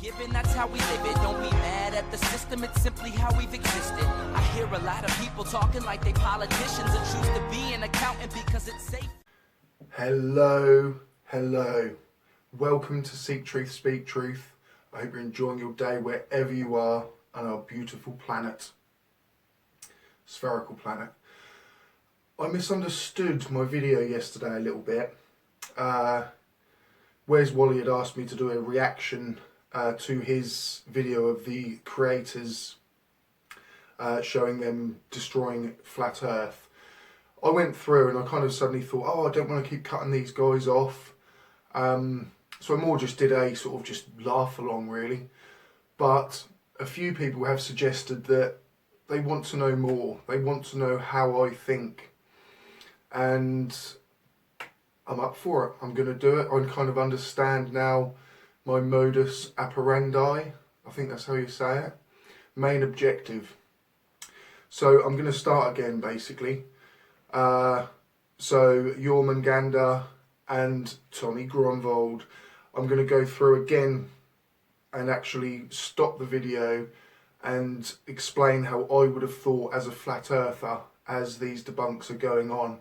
given, that's how we live it. Don't be mad at the system, it's simply how we've existed. I hear a lot of people talking like they politicians and choose to be an accountant because it's safe. Hello. Welcome to Seek Truth, Speak Truth. I hope you're enjoying your day wherever you are on our beautiful planet. Spherical planet. I misunderstood my video yesterday a little bit. WheresWally had asked me to do a reaction to his video of the creators showing them destroying flat Earth. I went through and I kind of suddenly thought, oh, I don't want to keep cutting these guys off. So I more just did a sort of just laugh along really. But a few people have suggested that they want to know more. They want to know how I think. And I'm up for it. I'm going to do it. I kind of understand now my modus operandi. I think that's how you say it. Main objective. So I'm going to start again basically. So Jörmungander and TommyGrønvold. I'm going to go through again and actually stop the video and explain how I would have thought as a flat earther as these debunks are going on.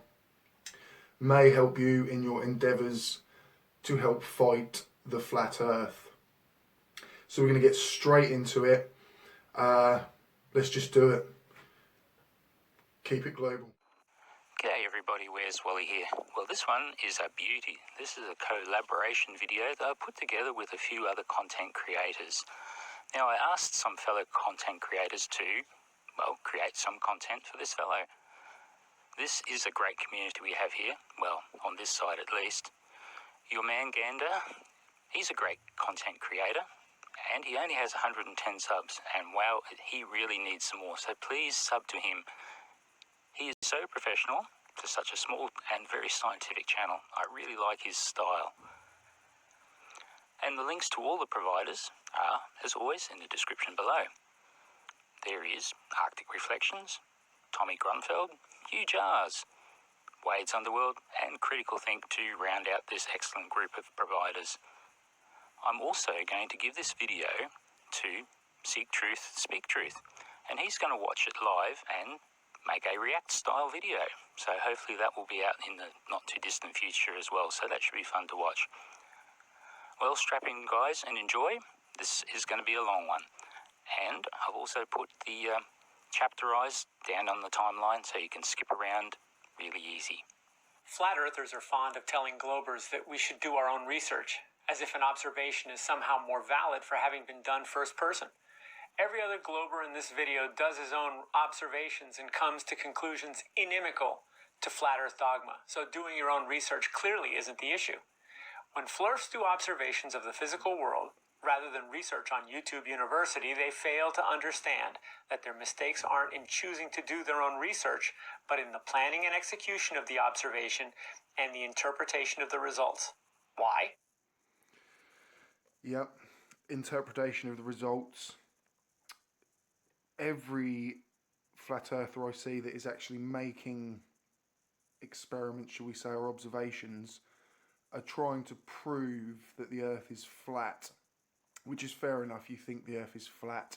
May help you in your endeavours to help fight the flat earth. So we're going to get straight into it. Let's just do it. Keep it global. G'day everybody, WheresWally here. Well, this one is a beauty. This is a collaboration video that I put together with a few other content creators. Now, I asked some fellow content creators to, well, create some content for this fellow. This is a great community we have here, well, on this side at least. Jörmungander, he's a great content creator, and he only has 110 subs, and wow, he really needs some more, so please sub to him. He is so professional for such a small and very scientific channel. I really like his style. And the links to all the providers are, as always, in the description below. There is Arctic Reflections, TommyGrønvold, Huge R's, Wade's Underworld, and Critical Think to round out this excellent group of providers. I'm also going to give this video to Seek Truth, Speak Truth, and he's going to watch it live and make a react style video. So hopefully that will be out in the not too distant future as well, so that should be fun to watch. Well, strap in guys and enjoy. This is going to be a long one. And I've also put the chapterized down on the timeline so you can skip around really easy. Flat earthers are fond of telling globers that we should do our own research, as if an observation is somehow more valid for having been done first person. Every other glober in this video does his own observations and comes to conclusions inimical to flat earth dogma, so doing your own research clearly isn't the issue. When flurfs do observations of the physical world, rather than research on YouTube University, they fail to understand that their mistakes aren't in choosing to do their own research, but in the planning and execution of the observation and the interpretation of the results. Why? Yep, interpretation of the results. Every flat earther I see that is actually making experiments, shall we say, or observations, are trying to prove that the earth is flat, which is fair enough. You think the earth is flat,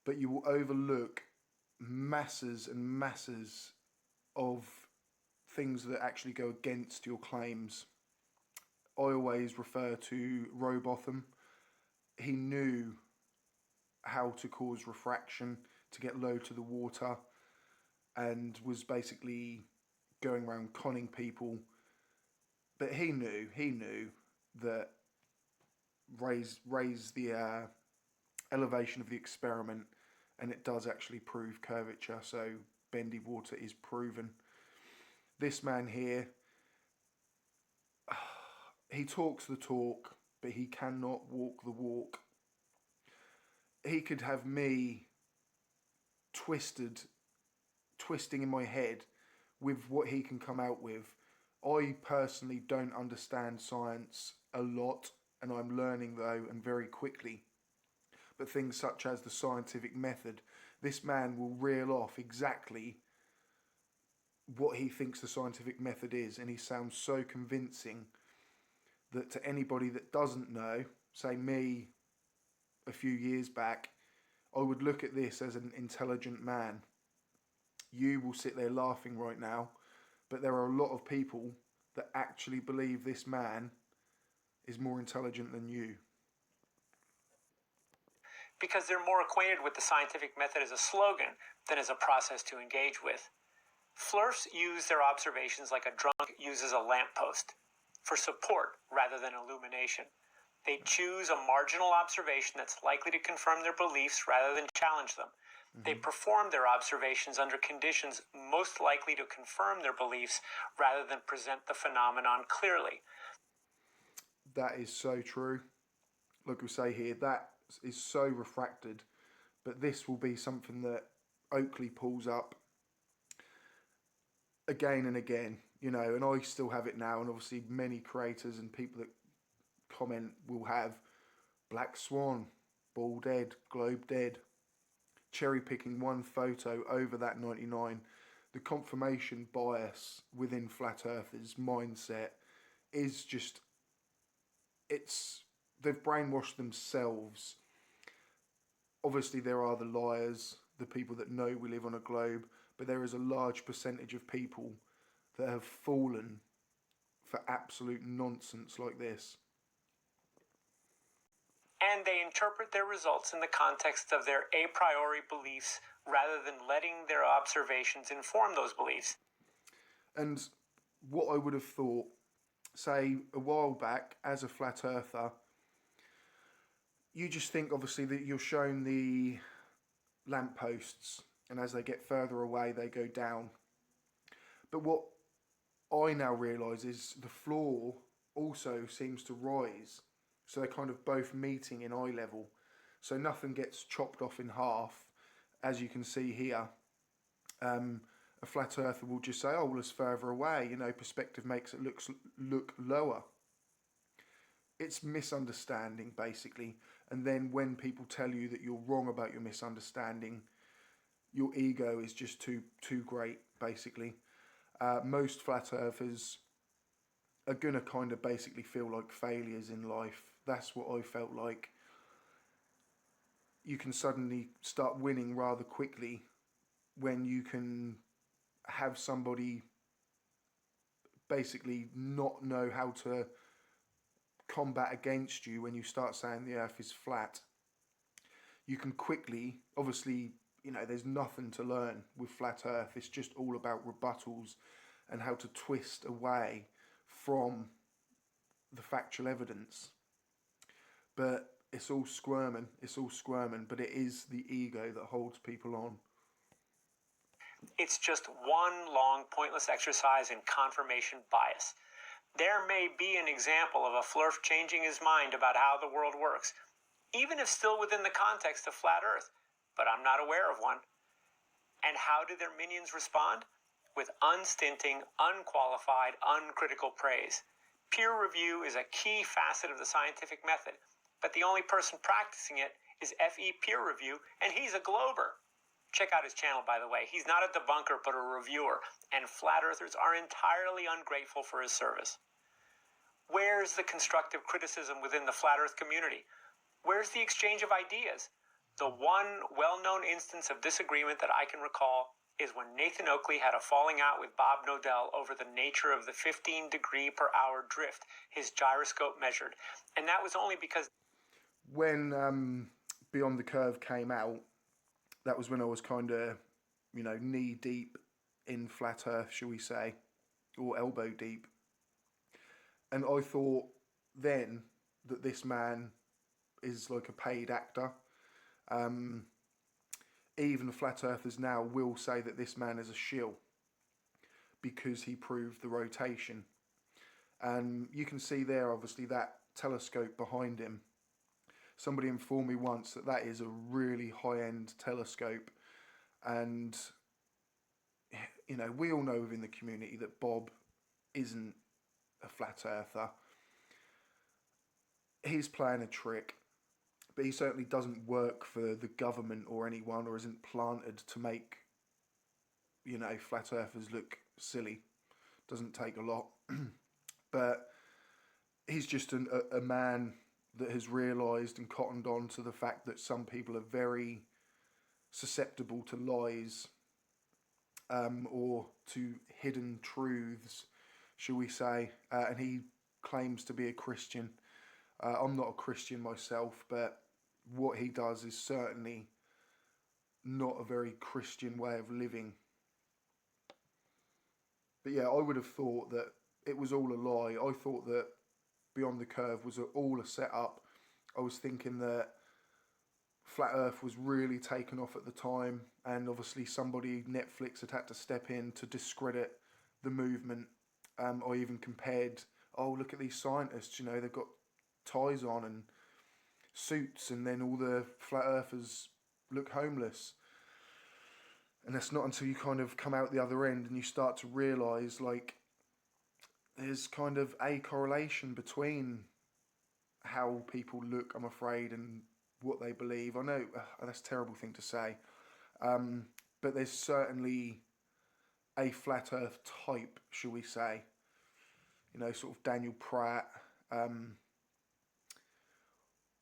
but you will overlook masses and masses of things that actually go against your claims. I always refer to Robotham. He knew how to cause refraction to get low to the water and was basically going around conning people, but he knew that raise the elevation of the experiment and it does actually prove curvature, so bendy water is proven. This man here, he talks the talk, but he cannot walk the walk. He could have me twisting in my head with what he can come out with. I personally don't understand science a lot, and I'm learning though, and very quickly. But things such as the scientific method, this man will reel off exactly what he thinks the scientific method is, and he sounds so convincing that to anybody that doesn't know, say me a few years back, I would look at this as an intelligent man. You will sit there laughing right now, but there are a lot of people that actually believe this man is more intelligent than you. Because they're more acquainted with the scientific method as a slogan than as a process to engage with. Flirfs use their observations like a drunk uses a lamppost, for support rather than illumination. They choose a marginal observation that's likely to confirm their beliefs rather than challenge them. They perform their observations under conditions most likely to confirm their beliefs rather than present the phenomenon clearly. That is so true. Like we say here, that is so refracted, but this will be something that Oakley pulls up again and again, you know, and I still have it now, and obviously many creators and people that comment will have black swan, ball dead, globe dead, cherry picking one photo over that 99. The confirmation bias within flat earthers mindset is just, they've brainwashed themselves. Obviously there are the liars, the people that know we live on a globe, but there is a large percentage of people that have fallen for absolute nonsense like this. And they interpret their results in the context of their a priori beliefs rather than letting their observations inform those beliefs. And what I would have thought, say a while back, as a flat earther, you just think obviously that you're shown the lampposts, and as they get further away they go down. But what I now realise is the floor also seems to rise, so they're kind of both meeting in eye level, so nothing gets chopped off in half, as you can see here. A flat earther will just say, oh well, it's further away, you know, perspective makes it look lower. It's misunderstanding basically, and then when people tell you that you're wrong about your misunderstanding, your ego is just too great basically. Most flat earthers are gonna kind of basically feel like failures in life. That's what I felt like. You can suddenly start winning rather quickly when you can have somebody basically not know how to combat against you when you start saying the earth is flat. You can quickly, obviously, you know, there's nothing to learn with flat earth. It's just all about rebuttals and how to twist away from the factual evidence. But it's all squirming, but it is the ego that holds people on. It's just one long, pointless exercise in confirmation bias. There may be an example of a Flirf changing his mind about how the world works, even if still within the context of flat Earth, but I'm not aware of one. And how do their minions respond? With unstinting, unqualified, uncritical praise. Peer review is a key facet of the scientific method, but the only person practicing it is FE Peer Review, and he's a glober. Check out his channel, by the way. He's not a debunker, but a reviewer, and flat earthers are entirely ungrateful for his service. Where's the constructive criticism within the flat earth community? Where's the exchange of ideas? The one well-known instance of disagreement that I can recall is when Nathan Oakley had a falling out with Bob Nodell over the nature of the 15-degree-per-hour drift his gyroscope measured. And that was only because when Beyond the Curve came out, that was when I was kind of, you know, knee deep in flat earth, shall we say, or elbow deep. And I thought then that this man is like a paid actor. Even the flat earthers now will say that this man is a shill because he proved the rotation. And you can see there, obviously, that telescope behind him. Somebody informed me once that that is a really high-end telescope, and you know, we all know within the community that Bob isn't a flat earther. He's playing a trick, but he certainly doesn't work for the government or anyone, or isn't planted to make, you know, flat earthers look silly. Doesn't take a lot. But he's just a man that has realised and cottoned on to the fact that some people are very susceptible to lies, or to hidden truths, shall we say, and he claims to be a Christian. I'm not a Christian myself, but what he does is certainly not a very Christian way of living. But yeah, I would have thought that it was all a lie. I thought that Beyond the Curve was all a setup. I was thinking that Flat Earth was really taken off at the time, and obviously somebody, Netflix, had to step in to discredit the movement. I even compared, oh, look at these scientists, you know, they've got ties on and suits, and then all the Flat Earthers look homeless. And that's not until you kind of come out the other end and you start to realise, like, there's kind of a correlation between how people look, I'm afraid, and what they believe. I know that's a terrible thing to say, but there's certainly a flat earth type, shall we say, you know, sort of Daniel Pratt,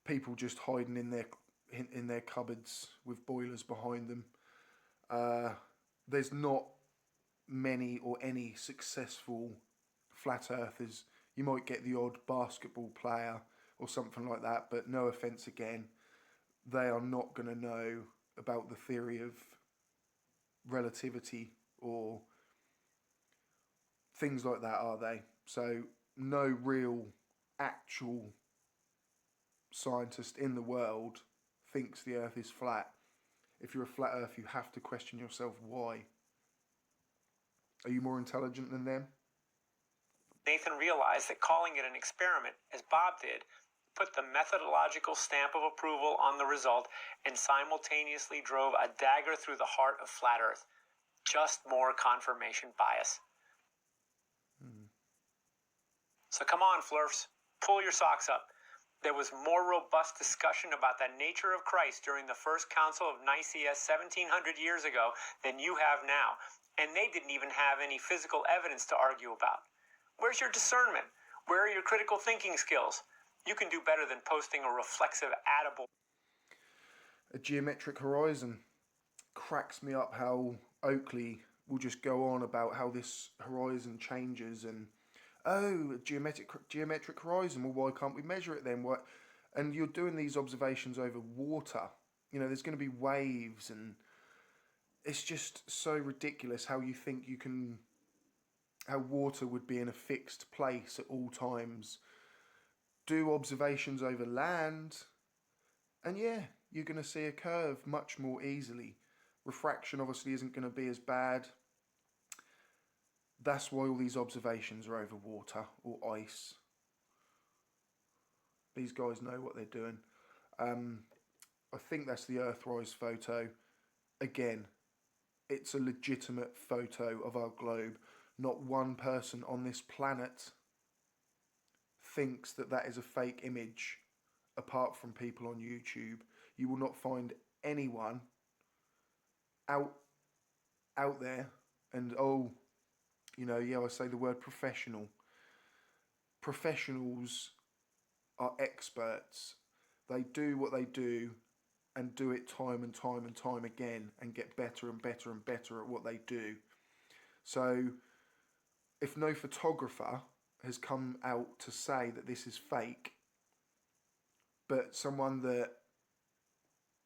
people just hiding in their cupboards with boilers behind them. There's not many or any successful flat earthers. You might get the odd basketball player or something like that, but no offence again, they are not going to know about the theory of relativity or things like that, are they? So no real actual scientist in the world thinks the earth is flat. If you're a flat earth, you have to question yourself why. Are you more intelligent than them? Nathan realized that calling it an experiment, as Bob did, put the methodological stamp of approval on the result and simultaneously drove a dagger through the heart of Flat Earth. Just more confirmation bias. So come on, Flurfs, pull your socks up. There was more robust discussion about the nature of Christ during the First Council of Nicaea 1700 years ago than you have now, and they didn't even have any physical evidence to argue about. Where's your discernment? Where are your critical thinking skills? You can do better than posting a reflexive attaboy. A geometric horizon. Cracks me up how Oakley will just go on about how this horizon changes and, oh, a geometric horizon, well, why can't we measure it then? What? And you're doing these observations over water. You know, there's going to be waves, and it's just so ridiculous how you think you can, how water would be in a fixed place at all times. Do observations over land, and yeah, you're going to see a curve much more easily. Refraction obviously isn't going to be as bad. That's why all these observations are over water or ice. These guys know what they're doing. I think that's the Earthrise photo. Again, it's a legitimate photo of our globe. Not one person on this planet thinks that that is a fake image, apart from people on YouTube. You will not find anyone out there, and oh, you know, yeah, I say the word professional. Professionals are experts. They do what they do and do it time and time and time again and get better and better and better at what they do. So if no photographer has come out to say that this is fake, but someone that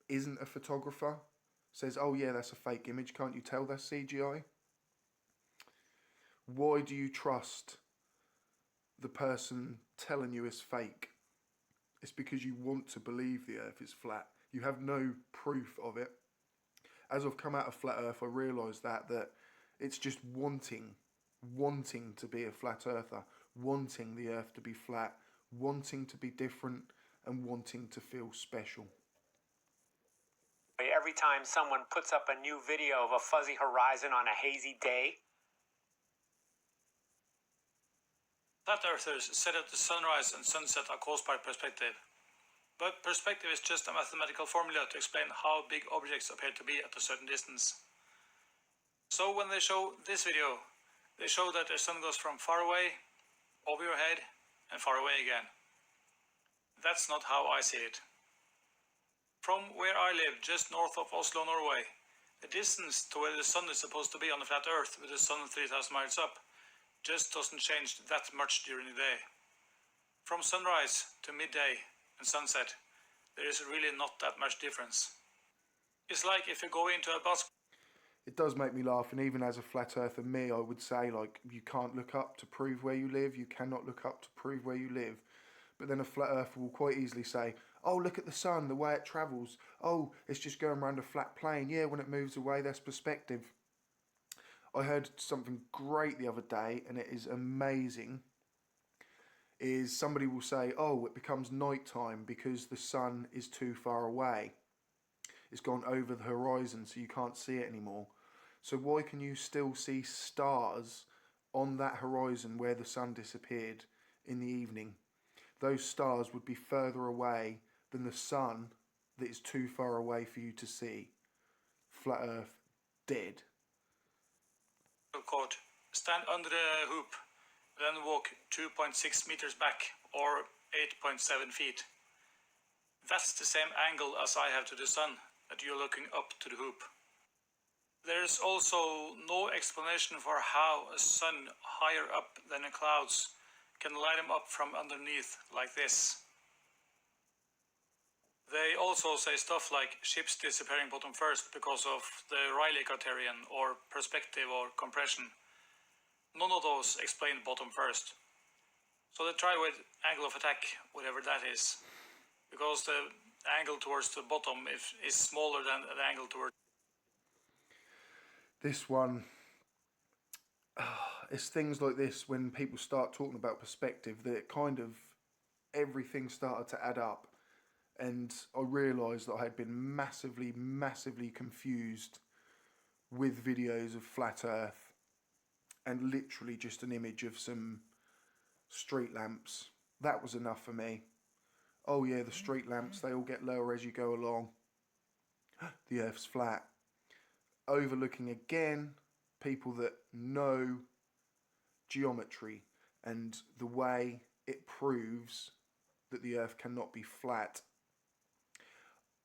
isn't a photographer says, oh yeah, that's a fake image, can't you tell that's CGI? Why do you trust the person telling you it's fake? It's because you want to believe the earth is flat. You have no proof of it. As I've come out of Flat Earth, I realised that it's just wanting to be a flat earther, wanting the earth to be flat, wanting to be different, and wanting to feel special. Every time someone puts up a new video of a fuzzy horizon on a hazy day, Flat earthers say that the sunrise and sunset are caused by perspective. But perspective is just a mathematical formula to explain how big objects appear to be at a certain distance. So when they show this video, they show that the sun goes from far away, over your head, and far away again. that's not how I see it. From where I live, just north of Oslo, Norway, the distance to where the sun is supposed to be on the flat Earth with the sun 3,000 miles up just doesn't change that much during the day. From sunrise to midday and sunset, there is really not that much difference. It's like if you go into a bus. It does make me laugh, and even as a flat earther me, I would say, like, you can't look up to prove where you live, you cannot look up to prove where you live. But then a flat earther will quite easily say, oh, look at the sun, the way it travels. Oh, it's just going around a flat plane. Yeah, when it moves away, that's perspective. I heard something great the other day, and it is amazing, is somebody will say, oh, it becomes nighttime because the sun is too far away. It's gone over the horizon, so you can't see it anymore. So why can you still see stars on that horizon where the sun disappeared in the evening? Those stars would be further away than the sun that is too far away for you to see. Flat Earth, dead. Quote, stand under the hoop, then walk 2.6 meters back, or 8.7 feet. That's the same angle as I have to the sun, that you're looking up to the hoop. There's also no explanation for how a sun higher up than the clouds can light them up from underneath like this. They also say stuff like ships disappearing bottom first because of the Rayleigh criterion or perspective or compression. None of those explain bottom first. So they try with angle of attack, whatever that is, because the angle towards the bottom is smaller than the angle towards. This one, it's things like this when people start talking about perspective that kind of everything started to add up. And I realised that I had been massively confused with videos of flat Earth and literally just an image of some street lamps. That was enough for me. Oh yeah, the street lamps, they all get lower as you go along. The Earth's flat. Overlooking again people that know geometry and the way it proves that the Earth cannot be flat.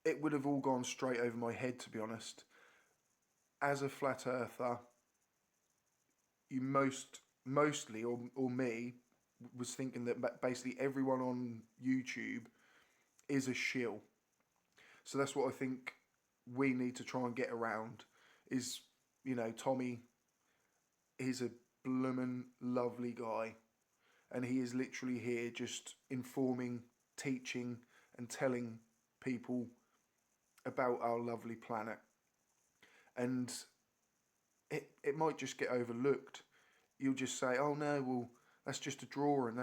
It would have all gone straight over my head, to be honest. As a flat earther, you mostly, or me, was thinking that basically everyone on YouTube is a shill. So that's what I think we need to try and get around is, you know, Tommy is a bloomin' lovely guy. And he is literally here just informing, teaching and telling people about our lovely planet. And it might just get overlooked. You'll just say, oh no, well, that's just a drawing,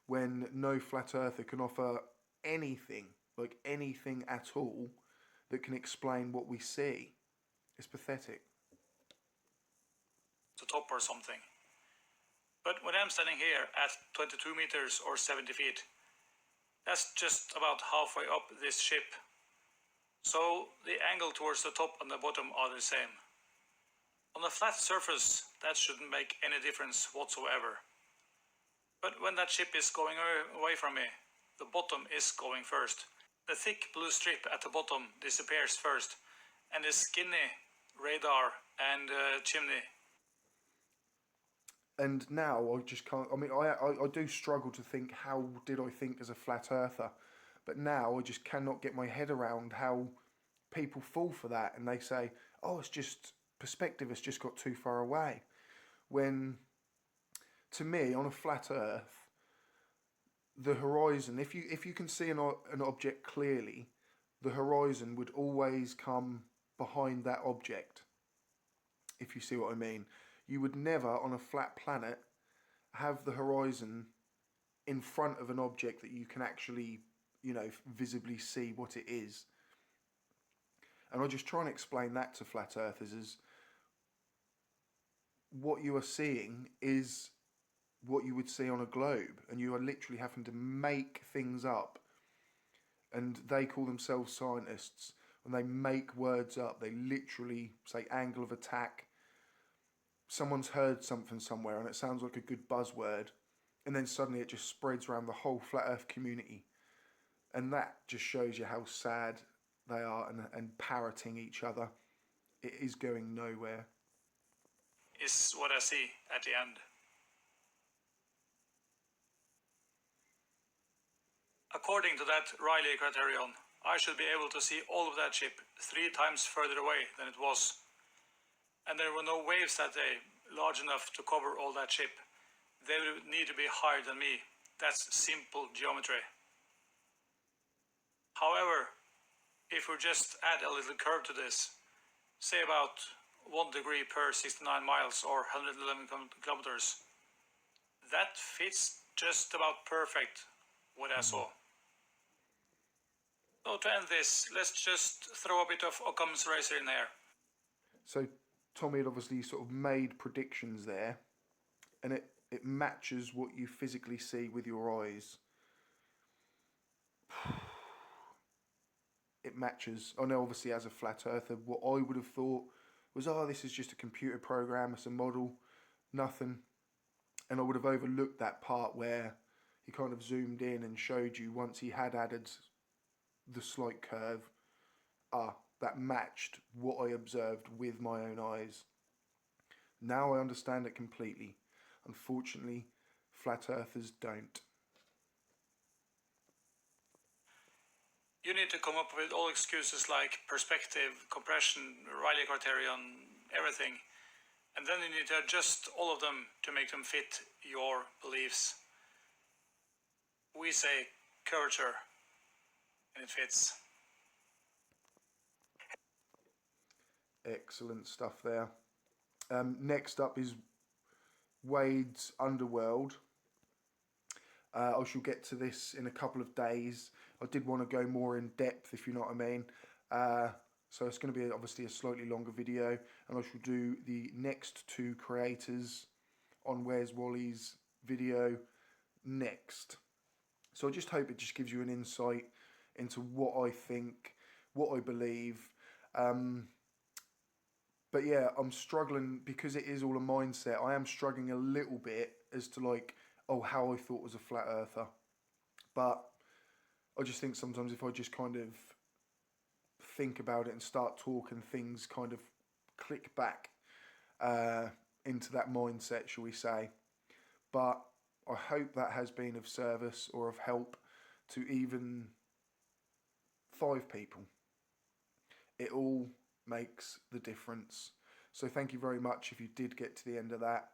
when no flat earther can offer anything, like anything at all, that can explain what we see. It's pathetic. The top or something. But when I'm standing here at 22 meters or 70 feet, that's just about halfway up this ship. So the angle towards the top and the bottom are the same. On a flat surface, that shouldn't make any difference whatsoever. But when that ship is going away from me, the bottom is going first. The thick blue strip at the bottom disappears first, and the skinny radar and chimney. And now I just can't, I mean, I do struggle to think, how did I think as a flat earther? But now I just cannot get my head around how people fall for that. And they say, oh, it's just perspective, it's just got too far away. When, to me, on a flat earth, the horizon, if you can see an object clearly, the horizon would always come behind that object, if you see what I mean. You would never, on a flat planet, have the horizon in front of an object that you can actually, you know, visibly see what it is. And I just try and explain that to flat earthers as what you are seeing is what you would see on a globe, and you are literally having to make things up. And they call themselves scientists. When they make words up, they literally say angle of attack. Someone's heard something somewhere and it sounds like a good buzzword, and then suddenly it just spreads around the whole flat earth community. And that just shows you how sad they are and parroting each other. It is going nowhere. Is what I see at the end. According to that Rayleigh criterion, I should be able to see all of that ship 3 times further away than it was. And there were no waves that day large enough to cover all that ship. They would need to be higher than me. That's simple geometry. However, if we just add a little curve to this, say about 1 degree per 69 miles or 111 kilometers, that fits just about perfect what I saw. So to end this, let's just throw a bit of Occam's razor in there. So Tommy had obviously sort of made predictions there, and it matches what you physically see with your eyes. It matches. I know obviously as a flat earther, what I would have thought was, oh, this is just a computer program, it's a model, nothing. And I would have overlooked that part where he kind of zoomed in and showed you once he had added the slight curve, that matched what I observed with my own eyes. Now I understand it completely. Unfortunately, flat earthers don't. You need to come up with all excuses like perspective, compression, Rayleigh criterion, everything. And then you need to adjust all of them to make them fit your beliefs. We say curvature, and it fits. Excellent stuff there. Next up is Wade's Underworld. I shall get to this in a couple of days. I did want to go more in depth, if you know what I mean. So it's going to be obviously a slightly longer video, and I shall do the next 2 creators on WheresWally's video next. So I just hope it just gives you an insight into what I think, what I believe. But yeah, I'm struggling because it is all a mindset. I am struggling a little bit as to like, oh, how I thought was a flat earther. But I just think sometimes if I just kind of think about it and start talking, things kind of click back into that mindset, shall we say. But I hope that has been of service or of help to even 5 people. It all makes the difference. So thank you very much if you did get to the end of that.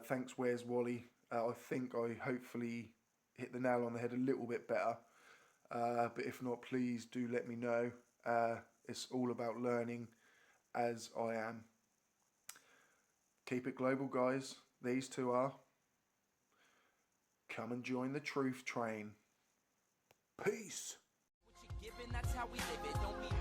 Thanks, WheresWally. I think I hopefully hit the nail on the head a little bit better. But if not, please do let me know. It's all about learning as I am. Keep it global, guys. These 2 are. Come and join the truth train. Peace. What you're giving, that's how we live it. Don't be mad.